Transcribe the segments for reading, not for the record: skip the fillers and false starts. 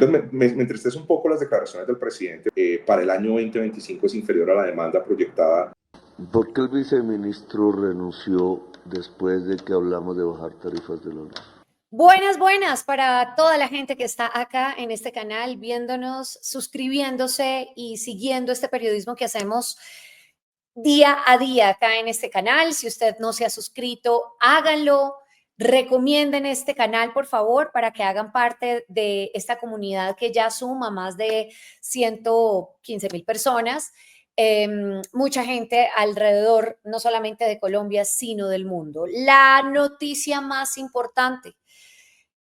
Entonces me entristece un poco las declaraciones del presidente. Para el año 2025 es inferior a la demanda proyectada. ¿Por qué el viceministro renunció después de que hablamos de bajar tarifas de la luz? Buenas para toda la gente que está acá en este canal, viéndonos, suscribiéndose y siguiendo este periodismo que hacemos día a día acá en este canal. Si usted no se ha suscrito, háganlo. Recomienden este canal, por favor, para que hagan parte de esta comunidad que ya suma más de 115,000 personas. Mucha gente alrededor, no solamente de Colombia, sino del mundo. La noticia más importante: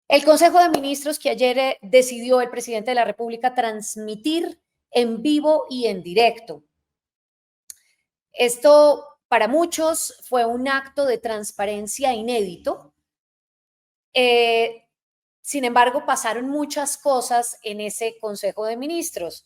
el Consejo de Ministros que ayer decidió el presidente de la República transmitir en vivo y en directo. Esto para muchos fue un acto de transparencia inédito. Sin embargo, pasaron muchas cosas en ese Consejo de Ministros.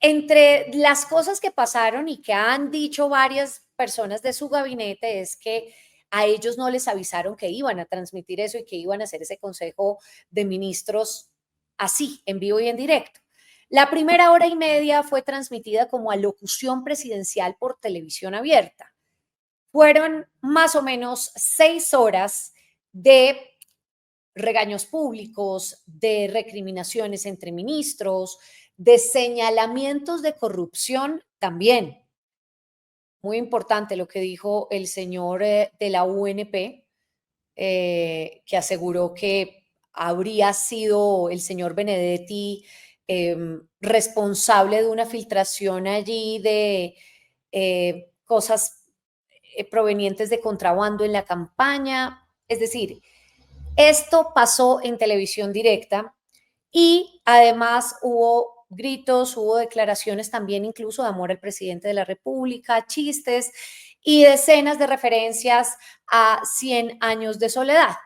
Entre las cosas que pasaron y que han dicho varias personas de su gabinete es que a ellos no les avisaron que iban a transmitir eso y que iban a hacer ese Consejo de Ministros así, en vivo y en directo. La primera hora y media fue transmitida como alocución presidencial por televisión abierta. Fueron más o menos 6 horas de regaños públicos, de recriminaciones entre ministros, de señalamientos de corrupción también. Muy importante lo que dijo el señor de la UNP, que aseguró que habría sido el señor Benedetti responsable de una filtración allí de cosas provenientes de contrabando en la campaña. Es decir, esto pasó en televisión directa y además hubo gritos, hubo declaraciones también incluso de amor al presidente de la República, chistes y decenas de referencias a 100 años de soledad.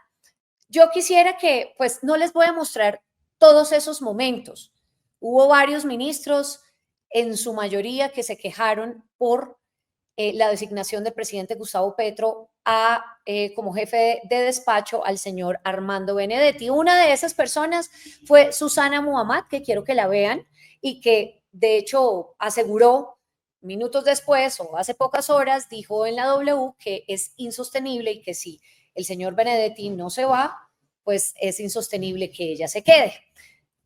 Yo quisiera que, pues, no les voy a mostrar todos esos momentos. Hubo varios ministros, en su mayoría, que se quejaron por la designación del presidente Gustavo Petro como jefe de despacho al señor Armando Benedetti. Una de esas personas fue Susana Muhammad, que quiero que la vean y que de hecho aseguró minutos después o hace pocas horas, dijo en la W que es insostenible y que si el señor Benedetti no se va, pues es insostenible que ella se quede.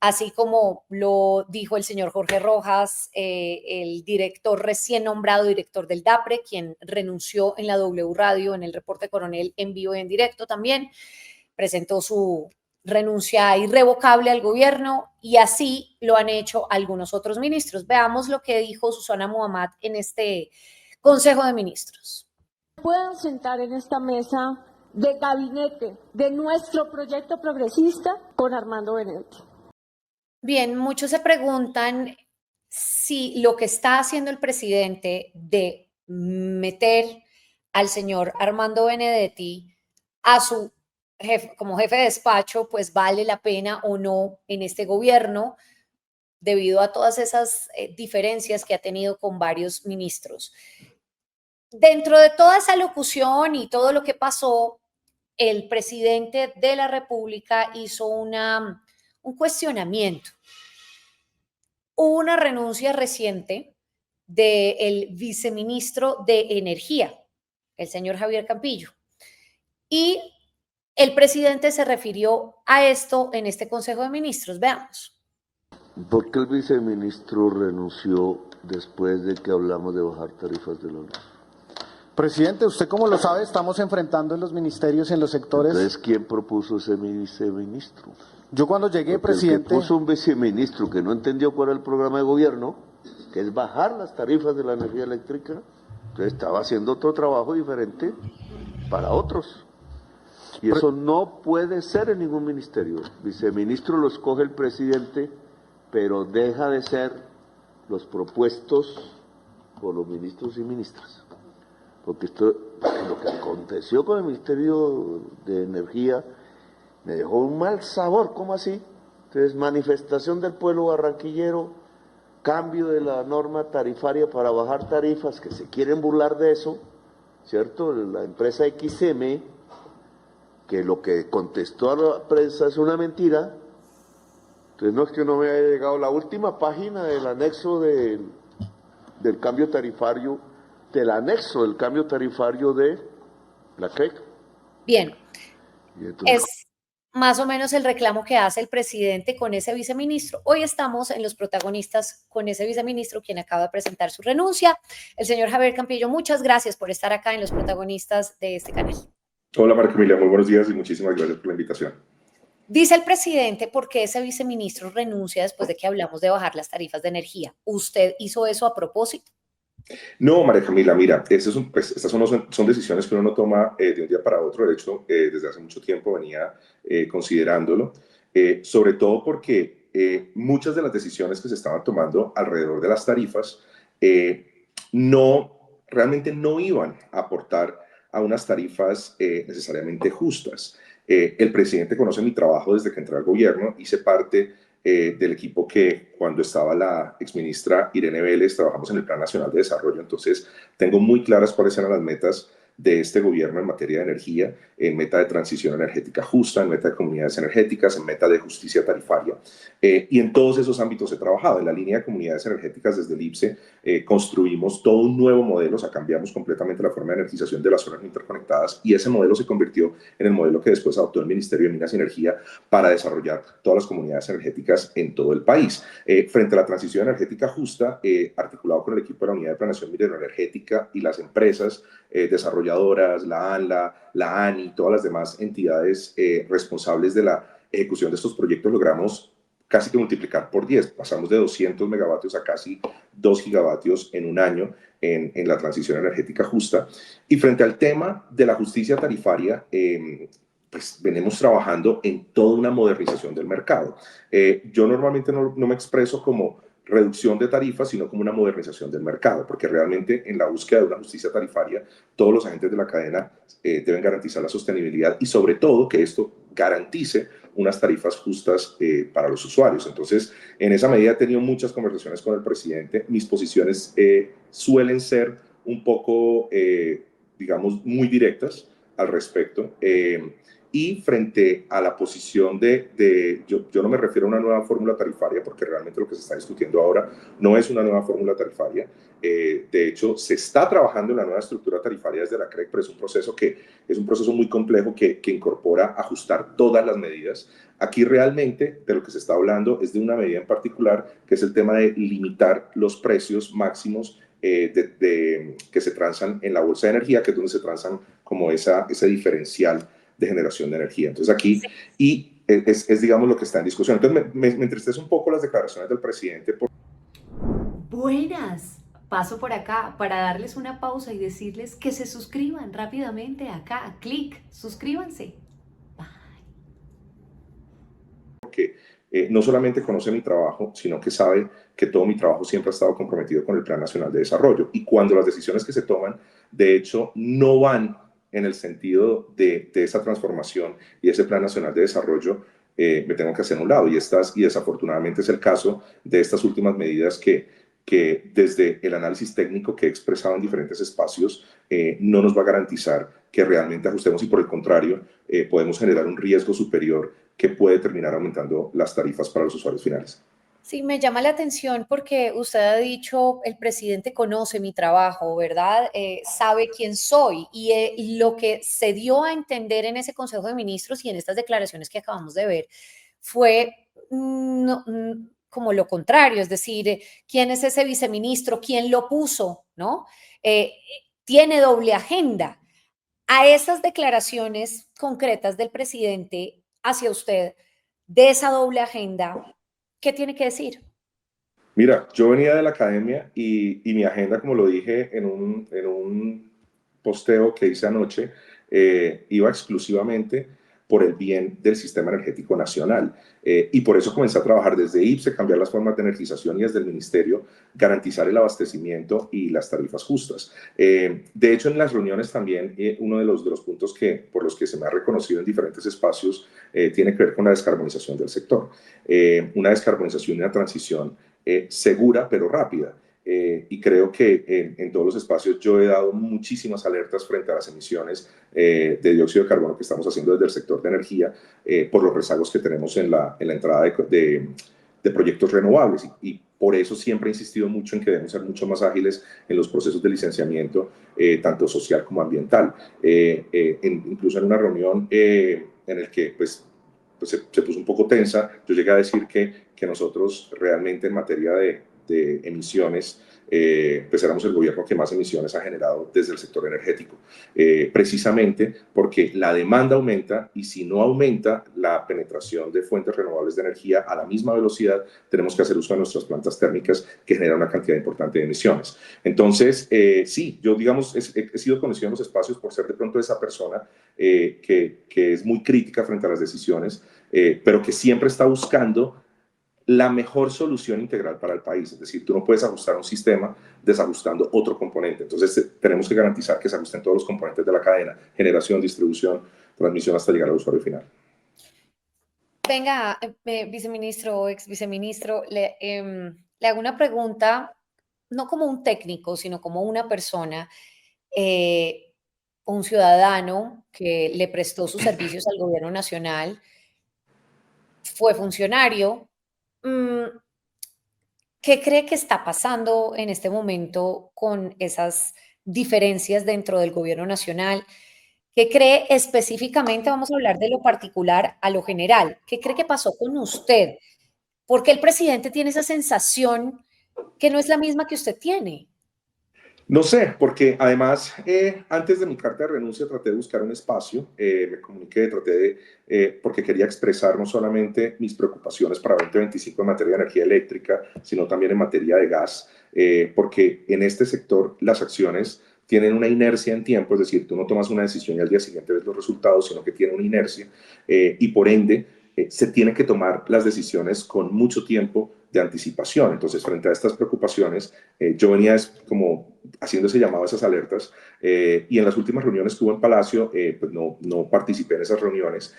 Así como lo dijo el señor Jorge Rojas, el director recién nombrado director del DAPRE, quien renunció en la W Radio en el reporte coronel en vivo y en directo también, presentó su renuncia irrevocable al gobierno y así lo han hecho algunos otros ministros. Veamos lo que dijo Susana Muhammad en este Consejo de Ministros. Puedan sentar en esta mesa de gabinete de nuestro proyecto progresista con Armando Benedetti. Bien, muchos se preguntan si lo que está haciendo el presidente de meter al señor Armando Benedetti a su jefe, como jefe de despacho, pues vale la pena o no en este gobierno, debido a todas esas diferencias que ha tenido con varios ministros. Dentro de toda esa locución y todo lo que pasó, el presidente de la República hizo un cuestionamiento. Hubo una renuncia reciente del viceministro de Energía, el señor Javier Campillo, y el presidente se refirió a esto en este Consejo de Ministros. Veamos. ¿Por qué el viceministro renunció después de que hablamos de bajar tarifas de la luz? Presidente, usted como lo sabe, estamos enfrentando en los ministerios y en los sectores. Entonces, ¿quién propuso ese viceministro? Yo cuando llegué, porque presidente... el que puso un viceministro que no entendió cuál era el programa de gobierno, que es bajar las tarifas de la energía eléctrica, entonces estaba haciendo otro trabajo diferente para otros. Y eso no puede ser en ningún ministerio. Viceministro lo escoge el presidente, pero deja de ser los propuestos por los ministros y ministras. Porque lo que aconteció con el Ministerio de Energía me dejó un mal sabor. ¿Cómo así? Entonces, manifestación del pueblo barranquillero, cambio de la norma tarifaria para bajar tarifas, que se quieren burlar de eso, ¿cierto? La empresa XM, que lo que contestó a la prensa es una mentira, Entonces no es que no me haya llegado la última página del anexo del cambio tarifario, del cambio tarifario de la CREC. Bien, Y entonces, es más o menos el reclamo que hace el presidente con ese viceministro. Hoy estamos en Los Protagonistas con ese viceministro, quien acaba de presentar su renuncia. El señor Javier Campillo, muchas gracias por estar acá en Los Protagonistas de este canal. Hola, María Camila, muy buenos días y muchísimas gracias por la invitación. Dice el presidente por qué ese viceministro renuncia después de que hablamos de bajar las tarifas de energía. ¿Usted hizo eso a propósito? No, María Camila, mira, estas son decisiones que uno no toma de un día para otro. De hecho, desde hace mucho tiempo venía considerándolo, sobre todo porque muchas de las decisiones que se estaban tomando alrededor de las tarifas realmente no iban a aportar a unas tarifas necesariamente justas. El presidente conoce mi trabajo desde que entré al gobierno, hice parte del equipo que cuando estaba la exministra Irene Vélez trabajamos en el Plan Nacional de Desarrollo, entonces tengo muy claras cuáles eran las metas de este gobierno en materia de energía, en meta de transición energética justa, en meta de comunidades energéticas, en meta de justicia tarifaria. Y en todos esos ámbitos he trabajado. En la línea de comunidades energéticas desde el IPSE construimos todo un nuevo modelo, o sea, cambiamos completamente la forma de energización de las zonas interconectadas y ese modelo se convirtió en el modelo que después adoptó el Ministerio de Minas y Energía para desarrollar todas las comunidades energéticas en todo el país. Frente a la transición energética justa, articulado con el equipo de la Unidad de Planeación Minero-Energética y las empresas desarrolladoras, la ANLA, la ANI, todas las demás entidades responsables de la ejecución de estos proyectos, logramos casi que multiplicar por 10. Pasamos de 200 megavatios a casi 2 gigavatios en un año en la transición energética justa. Y frente al tema de la justicia tarifaria, pues venimos trabajando en toda una modernización del mercado. Yo normalmente no me expreso como reducción de tarifas, sino como una modernización del mercado, porque realmente en la búsqueda de una justicia tarifaria, todos los agentes de la cadena deben garantizar la sostenibilidad y sobre todo que esto garantice unas tarifas justas para los usuarios. Entonces, en esa medida he tenido muchas conversaciones con el presidente. Mis posiciones suelen ser un poco, digamos, muy directas al respecto. Y frente a la posición yo no me refiero a una nueva fórmula tarifaria, porque realmente lo que se está discutiendo ahora no es una nueva fórmula tarifaria. De hecho, se está trabajando en la nueva estructura tarifaria desde la CREC, pero es un proceso muy complejo que incorpora ajustar todas las medidas. Aquí realmente de lo que se está hablando es de una medida en particular, que es el tema de limitar los precios máximos que se transan en la bolsa de energía, que es donde se transan como ese diferencial de generación de energía. Entonces aquí, y es digamos lo que está en discusión. Entonces me entristece un poco las declaraciones del presidente. Buenas, paso por acá para darles una pausa y decirles que se suscriban rápidamente acá, clic, suscríbanse. Porque no solamente conoce mi trabajo, sino que sabe que todo mi trabajo siempre ha estado comprometido con el Plan Nacional de Desarrollo. Y cuando las decisiones que se toman, de hecho, no van en el sentido de esa transformación y ese Plan Nacional de Desarrollo, me tengo que hacer a un lado. Y desafortunadamente es el caso de estas últimas medidas que desde el análisis técnico que he expresado en diferentes espacios, no nos va a garantizar que realmente ajustemos y por el contrario, podemos generar un riesgo superior que puede terminar aumentando las tarifas para los usuarios finales. Sí, me llama la atención porque usted ha dicho, el presidente conoce mi trabajo, ¿verdad? Sabe quién soy y lo que se dio a entender en ese Consejo de Ministros y en estas declaraciones que acabamos de ver fue como lo contrario, es decir, ¿quién es ese viceministro? ¿Quién lo puso? ¿No? Tiene doble agenda. A esas declaraciones concretas del presidente hacia usted, de esa doble agenda, ¿qué tiene que decir? Mira, yo venía de la academia y mi agenda, como lo dije en un posteo que hice anoche, iba exclusivamente por el bien del sistema energético nacional. Y por eso comencé a trabajar desde IPSE, cambiar las formas de energización y desde el ministerio garantizar el abastecimiento y las tarifas justas. De hecho, en las reuniones también, uno de los puntos por los que se me ha reconocido en diferentes espacios tiene que ver con la descarbonización del sector. Una descarbonización y una transición segura pero rápida. y creo que en todos los espacios yo he dado muchísimas alertas frente a las emisiones de dióxido de carbono que estamos haciendo desde el sector de energía por los rezagos que tenemos en la entrada de proyectos renovables y por eso siempre he insistido mucho en que debemos ser mucho más ágiles en los procesos de licenciamiento, tanto social como ambiental. Incluso en una reunión en el que pues se puso un poco tensa, yo llegué a decir que nosotros realmente en materia de emisiones, pues éramos el gobierno que más emisiones ha generado desde el sector energético, precisamente porque la demanda aumenta y si no aumenta la penetración de fuentes renovables de energía a la misma velocidad, tenemos que hacer uso de nuestras plantas térmicas que generan una cantidad importante de emisiones. Entonces, sí, yo digamos, he sido conocido en los espacios por ser de pronto esa persona que es muy crítica frente a las decisiones, pero que siempre está buscando la mejor solución integral para el país. Es decir, tú no puedes ajustar un sistema desajustando otro componente. Entonces, tenemos que garantizar que se ajusten todos los componentes de la cadena, generación, distribución, transmisión hasta llegar al usuario final. Venga, viceministro o ex viceministro, le hago una pregunta, no como un técnico, sino como una persona, un ciudadano que le prestó sus servicios al gobierno nacional, fue funcionario. ¿Qué cree que está pasando en este momento con esas diferencias dentro del gobierno nacional? ¿Qué cree específicamente, vamos a hablar de lo particular a lo general, qué cree que pasó con usted? Porque el presidente tiene esa sensación que no es la misma que usted tiene. No sé, porque además, antes de mi carta de renuncia traté de buscar un espacio, me comuniqué, porque quería expresar no solamente mis preocupaciones para 2025 en materia de energía eléctrica, sino también en materia de gas, porque en este sector las acciones tienen una inercia en tiempo, es decir, tú no tomas una decisión y al día siguiente ves los resultados, sino que tiene una inercia y por ende se tienen que tomar las decisiones con mucho tiempo de anticipación. Entonces, frente a estas preocupaciones, yo venía como haciendo ese llamado, esas alertas, y en las últimas reuniones que hubo en Palacio, pues no participé en esas reuniones,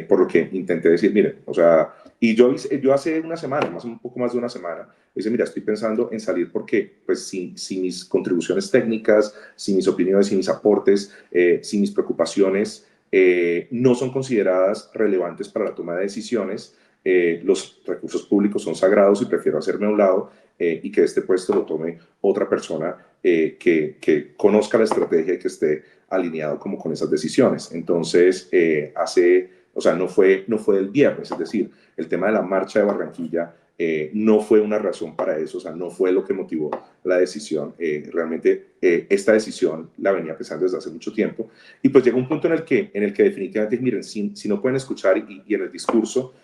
por lo que intenté decir, miren, o sea, y yo hace una semana, un poco más de una semana, dice, mira, estoy pensando en salir porque, pues, sin mis contribuciones técnicas, sin mis opiniones, sin mis aportes, sin mis preocupaciones, no son consideradas relevantes para la toma de decisiones. Los recursos públicos son sagrados y prefiero hacerme a un lado y que este puesto lo tome otra persona que conozca la estrategia y que esté alineado como con esas decisiones. Entonces, o sea, no fue el viernes, es decir, el tema de la marcha de Barranquilla no fue una razón para eso, o sea, no fue lo que motivó la decisión. Realmente esta decisión la venía pensando desde hace mucho tiempo y pues llegó un punto en el que definitivamente, miren, si no pueden escuchar y en el discurso,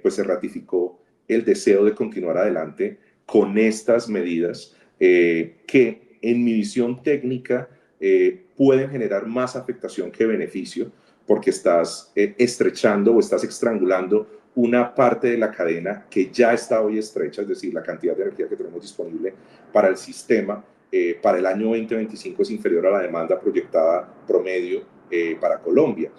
pues se ratificó el deseo de continuar adelante con estas medidas que en mi visión técnica pueden generar más afectación que beneficio porque estás estrechando o estás estrangulando una parte de la cadena que ya está hoy estrecha, es decir, la cantidad de energía que tenemos disponible para el sistema para el año 2025 es inferior a la demanda proyectada promedio para Colombia,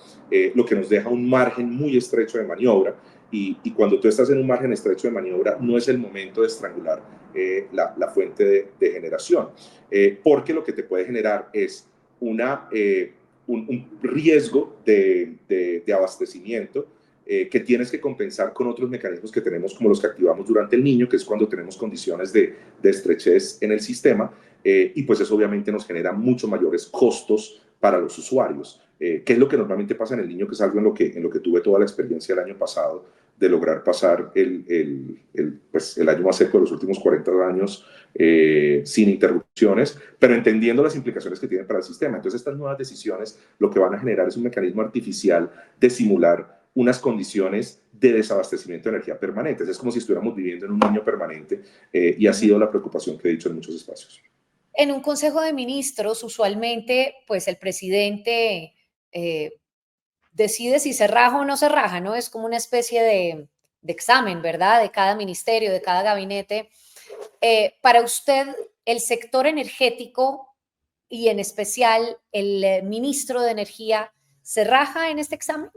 lo que nos deja un margen muy estrecho de maniobra y cuando tú estás en un margen estrecho de maniobra no es el momento de estrangular la fuente de generación, porque lo que te puede generar es un riesgo de abastecimiento que tienes que compensar con otros mecanismos que tenemos como los que activamos durante el niño, que es cuando tenemos condiciones de estrechez en el sistema y pues eso obviamente nos genera mucho mayores costos para los usuarios, que es lo que normalmente pasa en el niño, que es algo en lo que tuve toda la experiencia el año pasado de lograr pasar pues, el año más seco de los últimos 40 años sin interrupciones, pero entendiendo las implicaciones que tienen para el sistema. Entonces estas nuevas decisiones lo que van a generar es un mecanismo artificial de simular unas condiciones de desabastecimiento de energía permanentes. Es como si estuviéramos viviendo en un niño permanente y ha sido la preocupación que he dicho en muchos espacios. En un consejo de ministros, usualmente, pues el presidente decide si se raja o no se raja, ¿no? Es como una especie de examen, ¿verdad? De cada ministerio, de cada gabinete. Para usted, el sector energético y en especial el ministro de Energía, ¿se raja en este examen?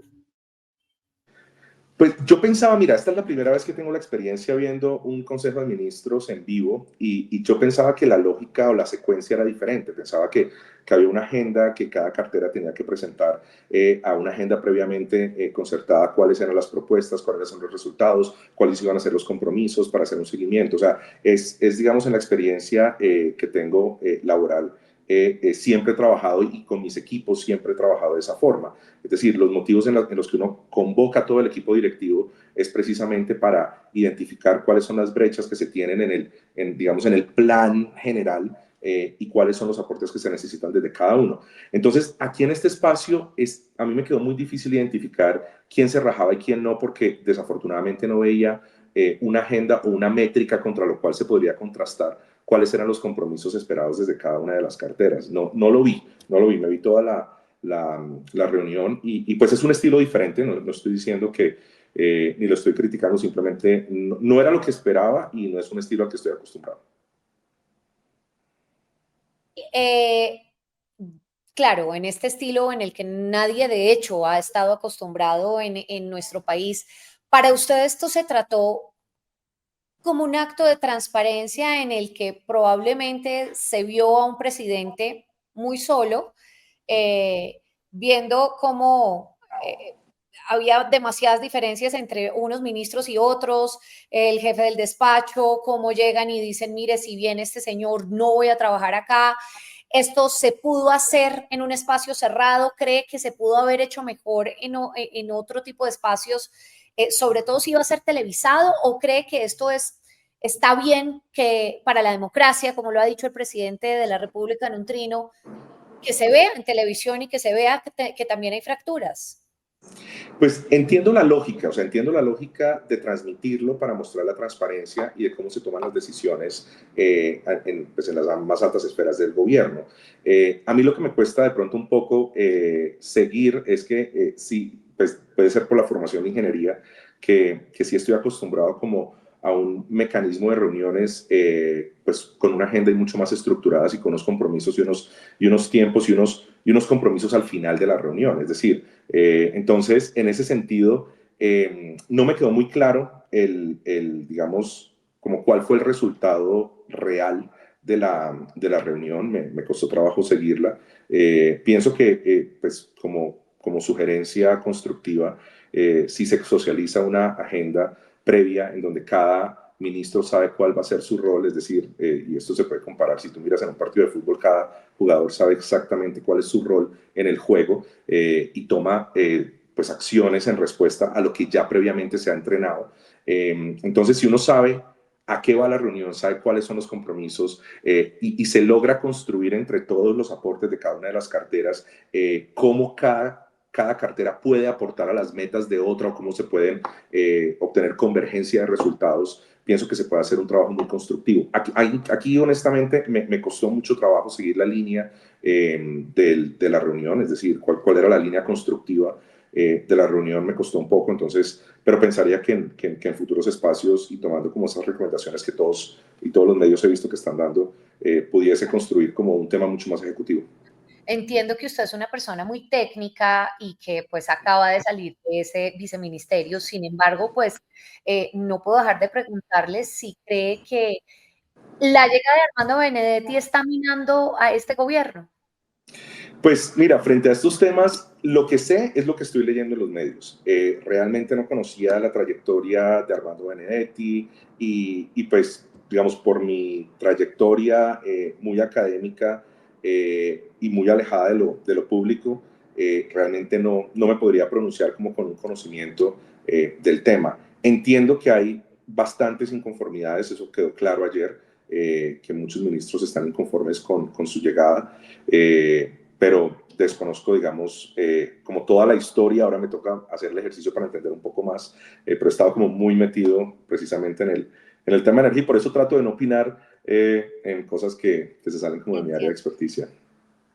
Pues yo pensaba, mira, esta es la primera vez que tengo la experiencia viendo un Consejo de Ministros en vivo y yo pensaba que la lógica o la secuencia era diferente. Pensaba que había una agenda que cada cartera tenía que presentar a una agenda previamente concertada, cuáles eran las propuestas, cuáles eran los resultados, cuáles iban a ser los compromisos para hacer un seguimiento. O sea, digamos, en la experiencia que tengo laboral, siempre he trabajado y con mis equipos siempre he trabajado de esa forma. Es decir, los motivos en los que uno convoca a todo el equipo directivo es precisamente para identificar cuáles son las brechas que se tienen digamos, en el plan general y cuáles son los aportes que se necesitan desde cada uno. Entonces, aquí en este espacio a mí me quedó muy difícil identificar quién se rajaba y quién no, porque desafortunadamente no veía una agenda o una métrica contra lo cual se podría contrastar cuáles eran los compromisos esperados desde cada una de las carteras. No lo vi, me vi toda la reunión y pues es un estilo diferente, no estoy diciendo que ni lo estoy criticando, simplemente no era lo que esperaba y no es un estilo al que estoy acostumbrado. Claro, en este estilo en el que nadie de hecho ha estado acostumbrado en nuestro país, ¿para usted esto se trató como un acto de transparencia en el que probablemente se vio a un presidente muy solo, viendo cómo había demasiadas diferencias entre unos ministros y otros, el jefe del despacho, cómo llegan y dicen, mire, si viene este señor, no voy a trabajar acá? ¿Esto se pudo hacer en un espacio cerrado? ¿Cree que se pudo haber hecho mejor en otro tipo de espacios? Sobre todo si iba a ser televisado, ¿o cree que esto está bien que para la democracia, como lo ha dicho el presidente de la República en un trino, que se vea en televisión y que se vea que también hay fracturas? Pues entiendo la lógica, o sea, entiendo la lógica de transmitirlo para mostrar la transparencia y de cómo se toman las decisiones pues en las más altas esferas del gobierno. A mí lo que me cuesta de pronto un poco seguir es que sí, pues puede ser por la formación de ingeniería, que sí estoy acostumbrado como a un mecanismo de reuniones pues con una agenda mucho más estructuradas y con unos compromisos y unos tiempos y unos compromisos al final de la reunión. Es decir, entonces, en ese sentido, no me quedó muy claro digamos, como cuál fue el resultado real de la reunión. Me costó trabajo seguirla. Pienso que, pues, como sugerencia constructiva, si se socializa una agenda previa en donde cada ministro sabe cuál va a ser su rol, es decir, y esto se puede comparar, si tú miras en un partido de fútbol, cada jugador sabe exactamente cuál es su rol en el juego y toma pues acciones en respuesta a lo que ya previamente se ha entrenado. Entonces, si uno sabe a qué va la reunión, sabe cuáles son los compromisos y se logra construir entre todos los aportes de cada una de las carteras, cómo cada cartera puede aportar a las metas de otra o cómo se pueden obtener convergencia de resultados, pienso que se puede hacer un trabajo muy constructivo. Aquí honestamente, me costó mucho trabajo seguir la línea de la reunión, es decir, cuál era la línea constructiva de la reunión, me costó un poco, entonces, pero pensaría que en futuros espacios y tomando como esas recomendaciones que todos los medios he visto que están dando, pudiese construir como un tema mucho más ejecutivo. Entiendo que usted es una persona muy técnica y que pues acaba de salir de ese viceministerio. Sin embargo, pues no puedo dejar de preguntarle si cree que la llegada de Armando Benedetti está minando a este gobierno. Pues mira, frente a estos temas, lo que sé es lo que estoy leyendo en los medios. Realmente no conocía la trayectoria de Armando Benedetti pues, digamos, por mi trayectoria muy académica y muy alejada de lo público, realmente no me podría pronunciar como con un conocimiento del tema. Entiendo que hay bastantes inconformidades, eso quedó claro ayer, que muchos ministros están inconformes con su llegada. Pero desconozco, digamos, como toda la historia, ahora me toca hacer el ejercicio para entender un poco más, pero he estado como muy metido precisamente en el tema de energía y por eso trato de no opinar en cosas que se salen como de mi área de experticia.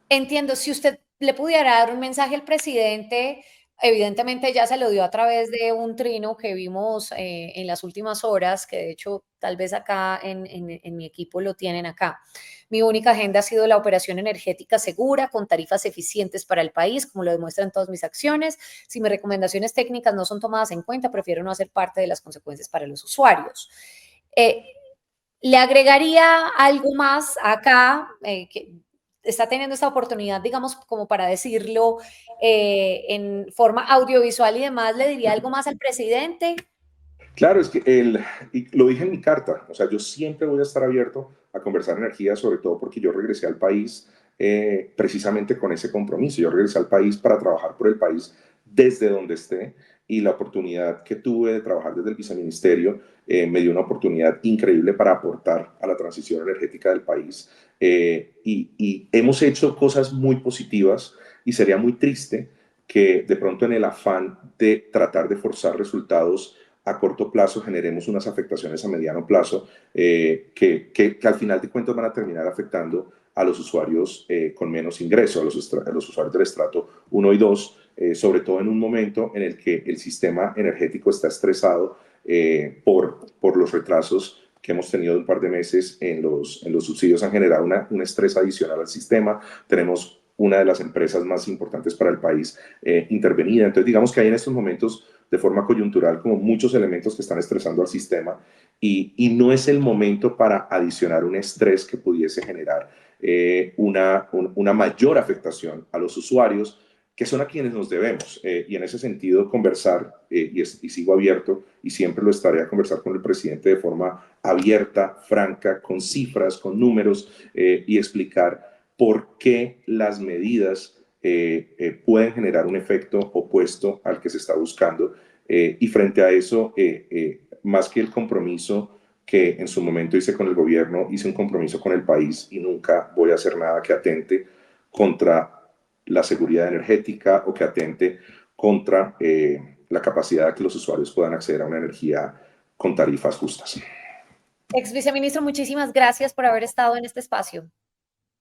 Entiendo, si usted le pudiera dar un mensaje al presidente evidentemente ya se lo dio a través de un trino que vimos en las últimas horas, que de hecho tal vez acá en mi equipo lo tienen acá. Mi única agenda ha sido la operación energética segura, con tarifas eficientes para el país, como lo demuestran todas mis acciones. Si mis recomendaciones técnicas no son tomadas en cuenta, prefiero no hacer parte de las consecuencias para los usuarios. Le agregaría algo más acá, que está teniendo esta oportunidad, digamos, como para decirlo en forma audiovisual y demás, le diría algo más al presidente. Claro, es que y lo dije en mi carta, o sea, yo siempre voy a estar abierto a conversar energía, sobre todo porque yo regresé al país precisamente con ese compromiso. Yo regresé al país para trabajar por el país desde donde esté, y la oportunidad que tuve de trabajar desde el viceministerio me dio una oportunidad increíble para aportar a la transición energética del país. Y hemos hecho cosas muy positivas, y sería muy triste que de pronto en el afán de tratar de forzar resultados a corto plazo generemos unas afectaciones a mediano plazo que al final de cuentas van a terminar afectando a los usuarios con menos ingresos, a los usuarios del estrato 1 y 2, sobre todo en un momento en el que el sistema energético está estresado por los retrasos que hemos tenido de un par de meses en los subsidios. Han generado un estrés adicional al sistema. Tenemos una de las empresas más importantes para el país intervenida. Entonces, digamos que hay en estos momentos, de forma coyuntural, como muchos elementos que están estresando al sistema, y no es el momento para adicionar un estrés que pudiese generar una mayor afectación a los usuarios, que son a quienes nos debemos. Y en ese sentido, conversar, y sigo abierto, y siempre lo estaré a conversar con el presidente de forma abierta, franca, con cifras, con números, y explicar por qué las medidas pueden generar un efecto opuesto al que se está buscando. Y frente a eso, más que el compromiso que en su momento hice con el gobierno, hice un compromiso con el país, y nunca voy a hacer nada que atente contra la seguridad energética o que atente contra la capacidad de que los usuarios puedan acceder a una energía con tarifas justas. Ex viceministro, muchísimas gracias por haber estado en este espacio.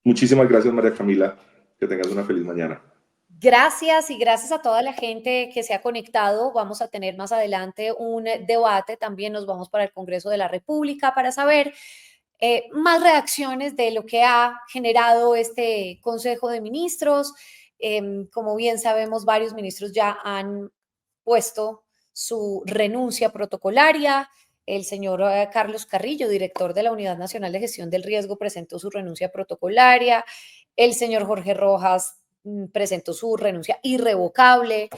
Muchísimas gracias, María Camila. Que tengas una feliz mañana. Gracias, y gracias a toda la gente que se ha conectado. Vamos a tener más adelante un debate. También nos vamos para el Congreso de la República para saber más reacciones de lo que ha generado este Consejo de Ministros. Como bien sabemos, varios ministros ya han puesto su renuncia protocolaria. El señor Carlos Carrillo, director de la Unidad Nacional de Gestión del Riesgo, presentó su renuncia protocolaria. El señor Jorge Rojas presentó su renuncia irrevocable,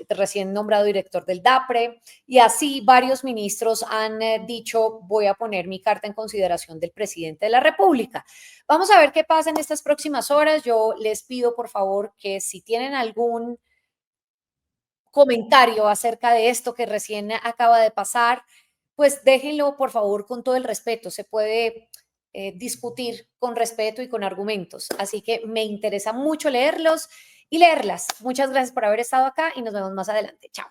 recién nombrado director del DAPRE, y así varios ministros han dicho: voy a poner mi carta en consideración del presidente de la República. Vamos a ver qué pasa en estas próximas horas. Yo les pido, por favor, que si tienen algún comentario acerca de esto que recién acaba de pasar, pues déjenlo, por favor, con todo el respeto. Se puede discutir con respeto y con argumentos. Así que me interesa mucho leerlos y leerlas. Muchas gracias por haber estado acá, y nos vemos más adelante. Chao.